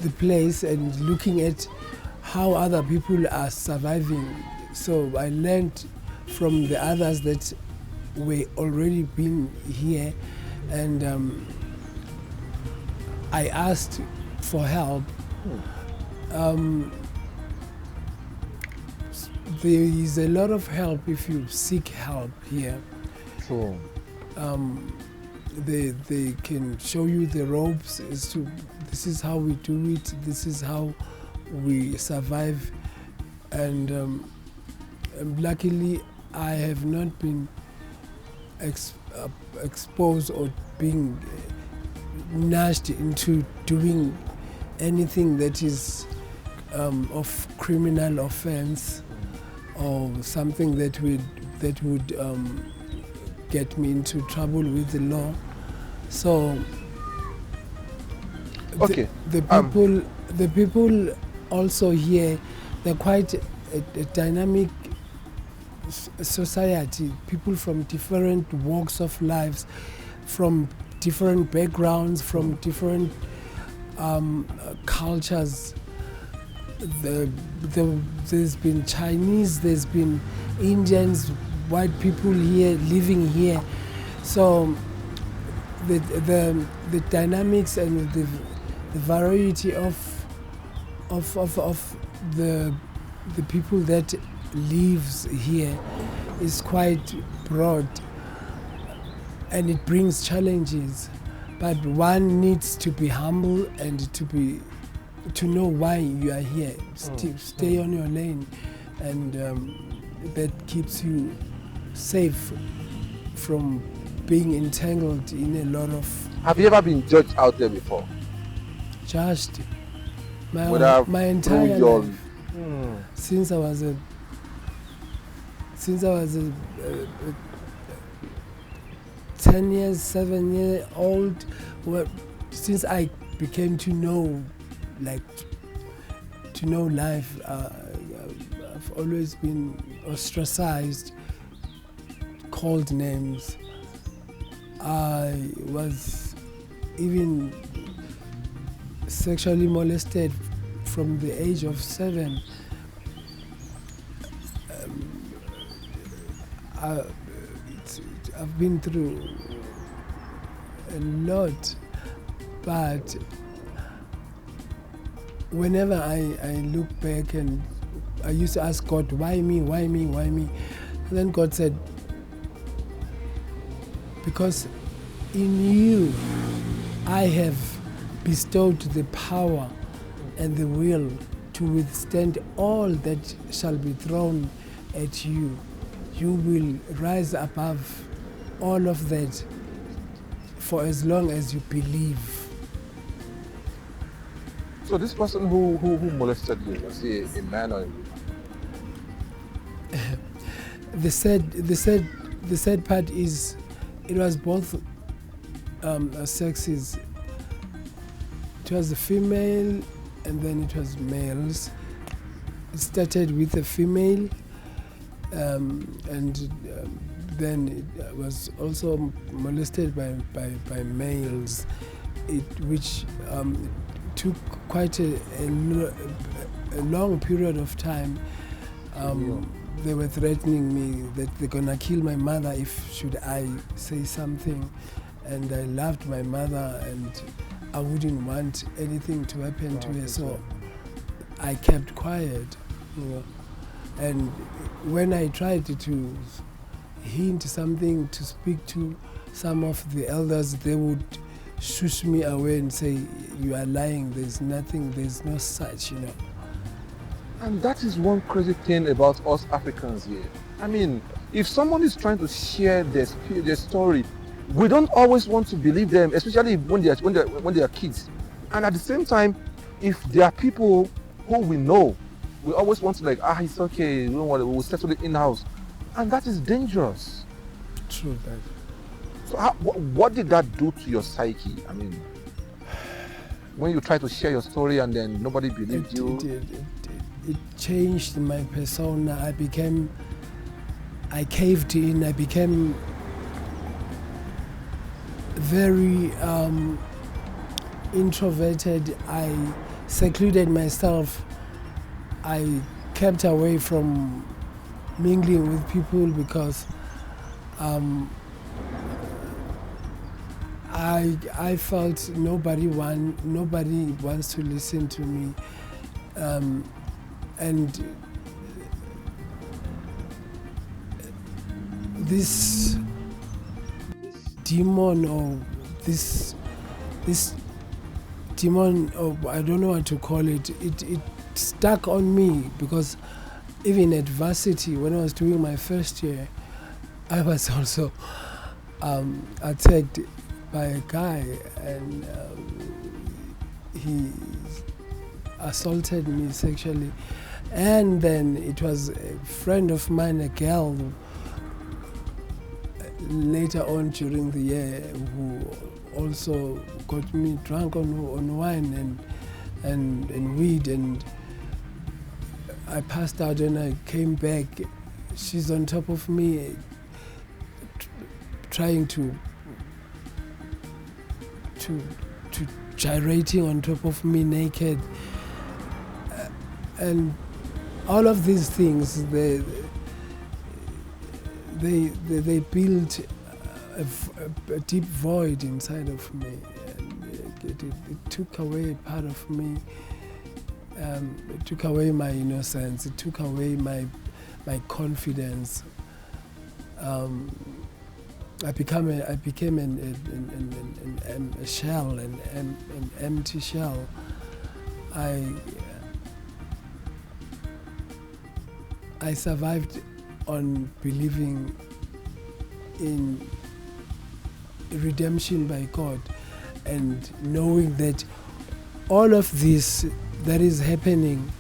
Speaker 4: the place and looking at how other people are surviving. So I learned from the others that were already been here, and I asked for help. There is a lot of help if you seek help here.
Speaker 1: True.
Speaker 4: They can show you the ropes as to this is how we do it, this is how we survive, and luckily I have not been exposed or being nudged into doing anything that is of criminal offense or something that would get me into trouble with the law. So
Speaker 1: okay.
Speaker 4: The people also here, they're quite a dynamic society. People from different walks of lives, from different backgrounds, from different cultures. There's been Chinese, there's been Indians, white people here living here. So the dynamics and the variety of the people that lives here is quite broad, and it brings challenges. But one needs to be humble and to know why you are here. Stay on your lane, and that keeps you safe from being entangled in a lot of.
Speaker 1: Have you ever been judged out there before?
Speaker 4: Judged my
Speaker 1: through
Speaker 4: entire
Speaker 1: your
Speaker 4: life. Since I was a 10 years, 7 years old, since I became to know life, I've always been ostracized, called names. I was even sexually molested from the age of 7. I've been through a lot, but whenever I look back, and I used to ask God, why me, why me, why me? And then God said, because in you I have bestowed the power and the will to withstand all that shall be thrown at you. You will rise above all of that for as long as you believe.
Speaker 1: So this person who molested you, was he a man or a woman?
Speaker 4: The sad part is it was both sexes. It was a female and then it was males. It started with a female, and then it was also molested by males, which took quite a long period of time. They were threatening me that they're gonna kill my mother if should I say something, and I loved my mother and I wouldn't want anything to happen to her, so I kept quiet, you know. And when I tried to hint something, to speak to some of the elders, they would shush me away and say, you are lying, there's nothing, there's no such, you know.
Speaker 1: And that is one crazy thing about us Africans here. I mean, if someone is trying to share their story, we don't always want to believe them, especially when they are kids. And at the same time, if there are people who we know, we always want to it's okay, we don't want to, we'll settle it in-house. And that is dangerous.
Speaker 4: True that.
Speaker 1: So what did that do to your psyche? I mean, when you try to share your story and then nobody believed you?
Speaker 4: It changed my persona. I caved in, I became very introverted. I secluded myself. I kept away from mingling with people because I felt nobody wants to listen to me, and this demon or this demon, or I don't know what to call it, it stuck on me, because even at varsity, when I was doing my first year, I was also attacked by a guy, and he assaulted me sexually. And then it was a friend of mine, a girl, later on during the year, who also got me drunk on wine and weed, and I passed out and I came back. She's on top of me, trying to gyrating on top of me naked, and all of these things, they built a deep void inside of me, and it took away a part of me. It took away my innocence. It took away my confidence. I became a shell, an empty shell. I survived on believing in redemption by God, and knowing that all of this that is happening,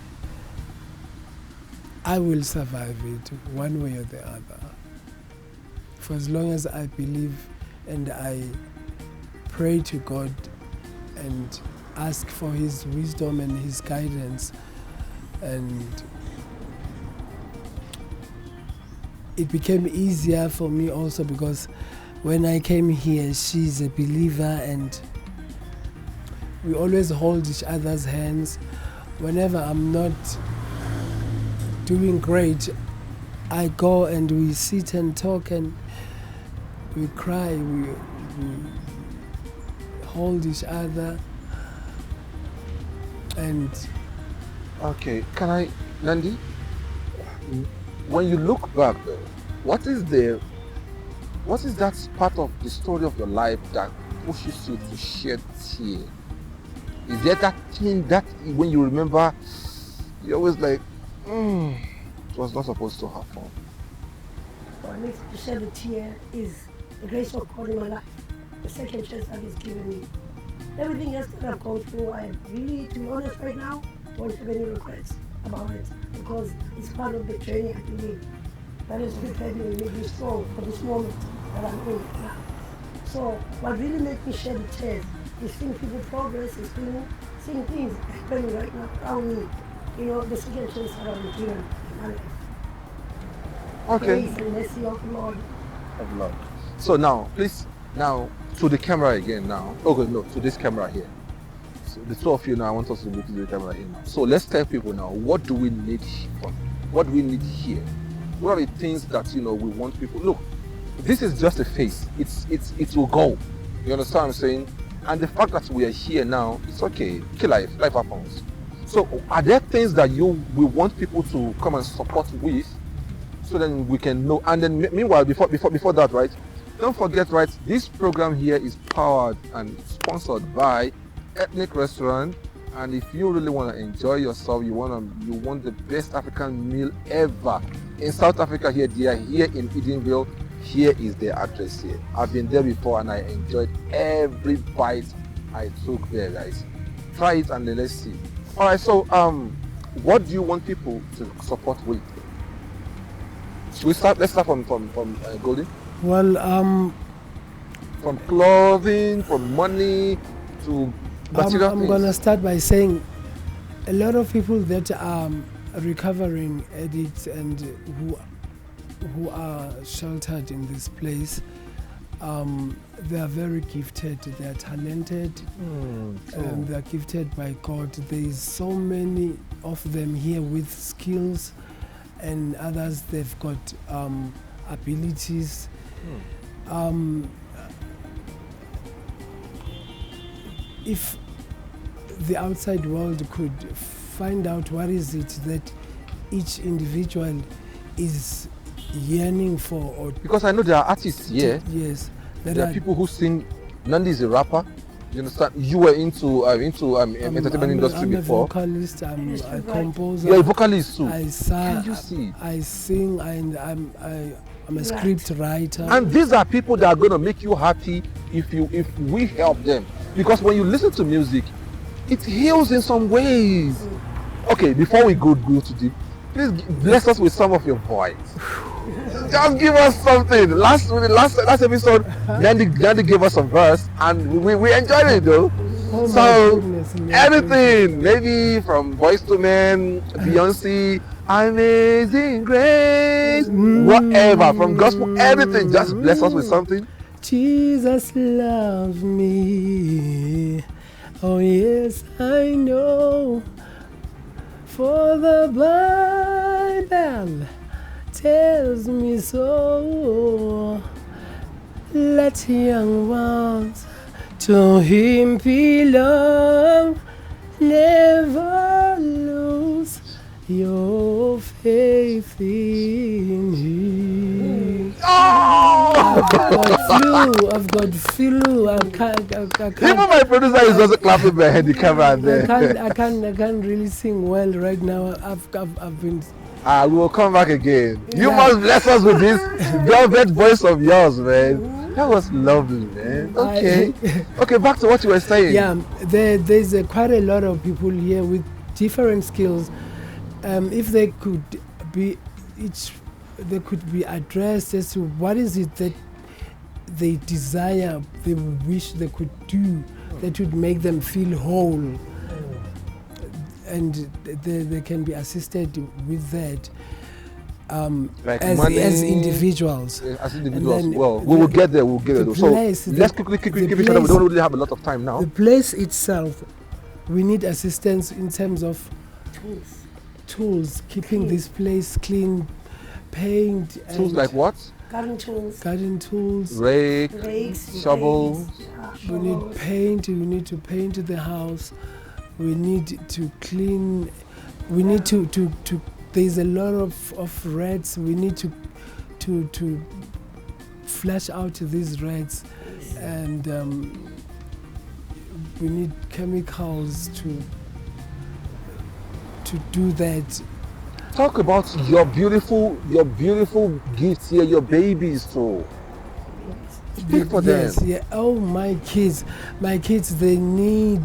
Speaker 4: I will survive it one way or the other. For as long as I believe and I pray to God and ask for His wisdom and His guidance, and it became easier for me also because when I came here, she's a believer, and we always hold each other's hands. Whenever I'm not doing great, I go and we sit and talk and we cry, we hold each other. And
Speaker 1: Okay, can I, Nandi? When you look back, though, what is that part of the story of your life that pushes you to shed tears? Is there that thing that when you remember, you're always like, it was not supposed to happen?
Speaker 2: What makes me shed a tear is the grace of God in my life, the second chance that He's given me. Everything else that I've gone through, I really, to be honest right now, don't have any regrets about it because it's part of the journey I believe that has prepared me and made me strong for this moment that I'm in now. So what really makes me shed a tear is seeing people progress, is seeing things happening right now around me. You know, the second chance that I've been given in my life.
Speaker 1: Okay.
Speaker 2: Grace and mercy of the Lord.
Speaker 1: Of love. So now, please, now to the camera again now. Okay, no, to this camera here. So the two of you now, I want us to look to the camera here now. So let's tell people now, what do we need from? What do we need here? What are the things that, we want people? Look, this is just a phase. It will go. You understand what I'm saying? And the fact that we are here now, it's okay. Life happens. So are there things that we want people to come and support with? So then we can know. And then meanwhile, before that, right? Don't forget, right? This program here is powered and sponsored by Ethnic Restaurant. And if you really want to enjoy yourself, you want the best African meal ever in South Africa. Here, they are here in Edenville. Here is their address here. I've been there before and I enjoyed every bite I took there, guys. Try it and then let's see. All right. So, what do you want people to support with? Should we start? Let's start from Goldie.
Speaker 4: well,
Speaker 1: From clothing, from money to material
Speaker 4: I'm
Speaker 1: things.
Speaker 4: gonna start by saying a lot of people that are recovering addicts and who are sheltered in this place, they are very gifted, they are talented, and they are gifted by God. There is so many of them here with skills, and others they've got abilities. If the outside world could find out what is it that each individual is yearning for, or
Speaker 1: Because I know there are artists here.
Speaker 4: yes,
Speaker 1: There are people who sing. Nandi is a rapper. You understand? You were into entertainment industry
Speaker 4: I'm
Speaker 1: before.
Speaker 4: a vocalist, I'm a composer.
Speaker 1: You're a vocalist too.
Speaker 4: I
Speaker 1: Can you see?
Speaker 4: I sing, and I'm a script writer.
Speaker 1: And these are people that are going to make you happy if we help them. Because when you listen to music, it heals in some ways. Okay, before we go to deep, please bless us with some of your voice. Just give us something. Last episode, Nandi gave us some verse, and we enjoyed it though.
Speaker 4: Oh my
Speaker 1: So
Speaker 4: goodness, man.
Speaker 1: anything, maybe from Boyz II Men, Beyonce, Amazing Grace, whatever, from gospel, anything. Just bless us with something.
Speaker 4: Jesus loves me. Oh yes, I know. For the Bible tells me so. Let young ones to Him belong. Never lose your faith in Him. I've got flu. I can't.
Speaker 1: Even my producer is also clapping behind the camera there.
Speaker 4: I can't really sing well right now. I've been.
Speaker 1: We will come back again. You
Speaker 4: Yeah.
Speaker 1: must bless us with this velvet voice of yours, man. That was lovely, man. Okay. Okay, back to what you were saying.
Speaker 4: Yeah, there's quite a lot of people here with different skills. If they could be they could be addressed as to what is it that they desire, they wish they could do that would make them feel whole, and they can be assisted with that.
Speaker 1: Like
Speaker 4: as
Speaker 1: money,
Speaker 4: individuals.
Speaker 1: As individuals.
Speaker 4: And then
Speaker 1: Well, we will get there. We'll get
Speaker 4: the
Speaker 1: there. So
Speaker 4: place-
Speaker 1: let's
Speaker 4: the
Speaker 1: quickly keep each other. We
Speaker 4: place-
Speaker 1: don't really have a lot of time now.
Speaker 4: The place itself we need assistance in terms of tools, keeping this place clean, paint.
Speaker 1: Tools like what?
Speaker 2: Garden tools.
Speaker 4: Garden tools.
Speaker 2: Rakes.
Speaker 1: Shovels.
Speaker 4: We need paint. We need to paint the house. We need to clean. We need to. There's a lot of rats. We need to flush out these rats, and we need chemicals to do that.
Speaker 1: Talk about your beautiful gifts here, your babies too. Speak for them.
Speaker 4: Yes, yeah. Oh, my kids, they need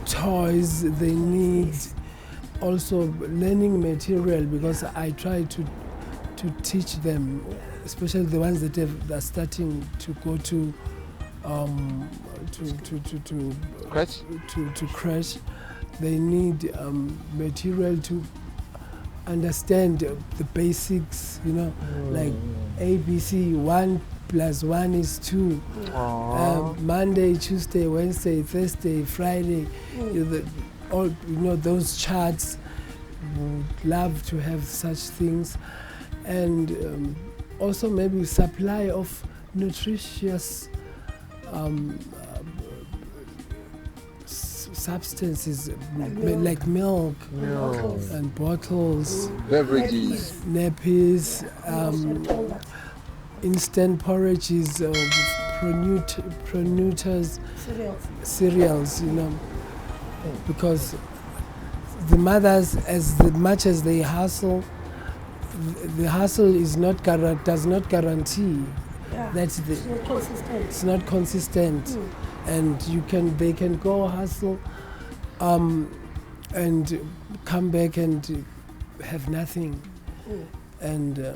Speaker 4: toys. They need also learning material, because I try to teach them, especially the ones that are starting to go to
Speaker 1: Crutch?
Speaker 4: to crash. They need material to understand the basics, like ABC, 1 + 1 is 2. Monday, Tuesday, Wednesday, Thursday, Friday, those charts. Would love to have such things, and also maybe supply of nutritious substances like milk and bottles,
Speaker 1: beverages,
Speaker 4: nappies, instant porridges, pronuters, cereals, because the mothers, as much as they hustle, the hustle does not guarantee that it's not consistent. And they can go hustle and come back and have nothing. And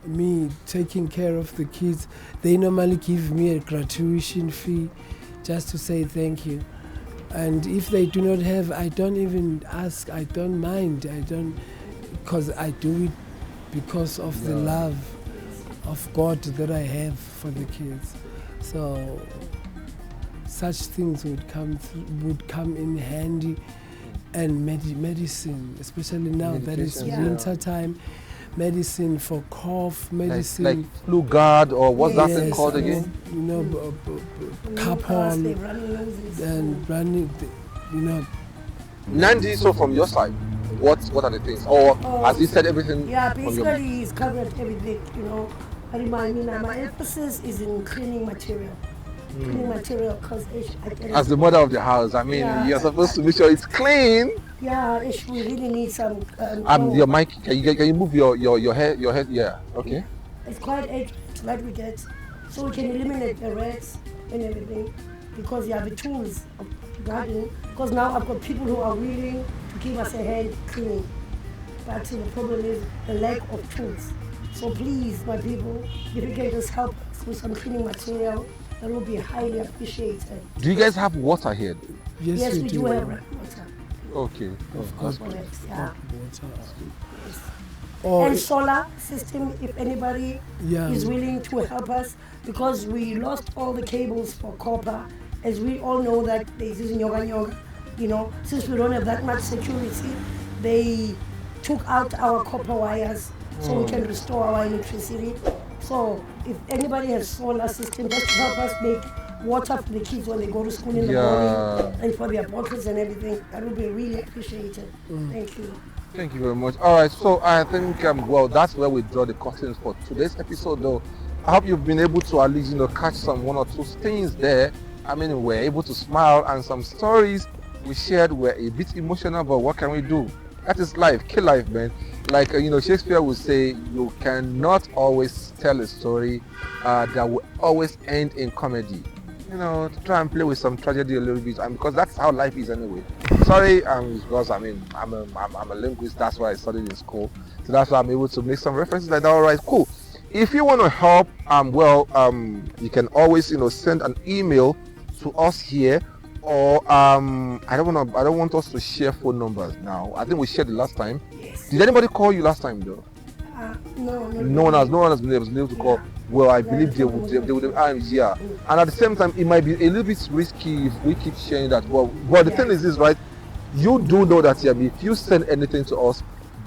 Speaker 4: me taking care of the kids, they normally give me a gratuity fee just to say thank you. And if they do not have, I don't even ask, I don't mind, because I do it because of the love of God that I have for the kids. So such things would come in handy, and medicine, especially now that it's winter time. Medicine for cough, medicine
Speaker 1: like flu guard, or what's that thing called again?
Speaker 4: Capol and running,
Speaker 1: Nandi, so from your side, what are the things? Or has he said everything?
Speaker 2: Yeah, basically he's covered everything, But my emphasis is in cleaning material. Cleaning material, because
Speaker 1: as the mother of the house, you're supposed to make sure it's clean.
Speaker 2: Yeah, we really need some.
Speaker 1: Your mic. Can you move your head? Yeah. Okay.
Speaker 2: It's quite edgy that we get, so we can eliminate the rats and everything, because the tools of gardening. Because now I've got people who are willing to give us a hand cleaning, but the problem is the lack of tools. So please, my people, if you can just help us with some cleaning material, that will be highly appreciated.
Speaker 1: Do you guys have water here?
Speaker 4: Yes,
Speaker 2: we do have water.
Speaker 1: Okay.
Speaker 4: Of course.
Speaker 2: Yeah.
Speaker 4: Or
Speaker 2: and solar system, if anybody is willing to help us, because we lost all the cables for copper. As we all know that there's this nyoga, since we don't have that much security, they took out our copper wires so we can restore our electricity. So if anybody has solar system, just to help us make water for the kids when they go to school in the morning, and for their bottles and everything, that would be really appreciated. Thank you.
Speaker 1: Thank you very much. All right, so I think that's where we draw the curtains for today's episode. Though I hope you've been able to at least catch some one or two things there. We're able to smile, and some stories we shared were a bit emotional, but what can we do? That is life, kill life, man. Like Shakespeare would say, you cannot always tell a story that will always end in comedy. To try and play with some tragedy a little bit, and because that's how life is anyway. Sorry, because I'm a linguist. That's why I studied in school, so that's why I'm able to make some references like that. All right, cool. If you want to help, you can always send an email to us here, or I don't want us to share phone numbers now. I think we shared the last time.
Speaker 2: Yes.
Speaker 1: Did anybody call you last time though? No one has been able to call. Well, I believe they would. I'm here, and at the same time, it might be a little bit risky if we keep sharing that. But the thing is this, right? You do know that if you send anything to us,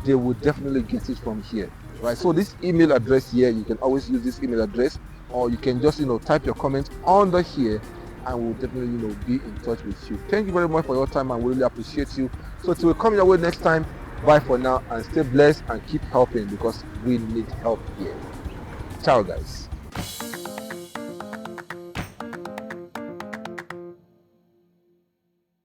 Speaker 1: they will definitely get it from here, right? So this email address here, you can always use this email address, or you can just type your comments under here, and we'll definitely be in touch with you. Thank you very much for your time, and we really appreciate you. So till we come your way next time, bye for now, and stay blessed and keep helping, because we need help here. Ciao, guys.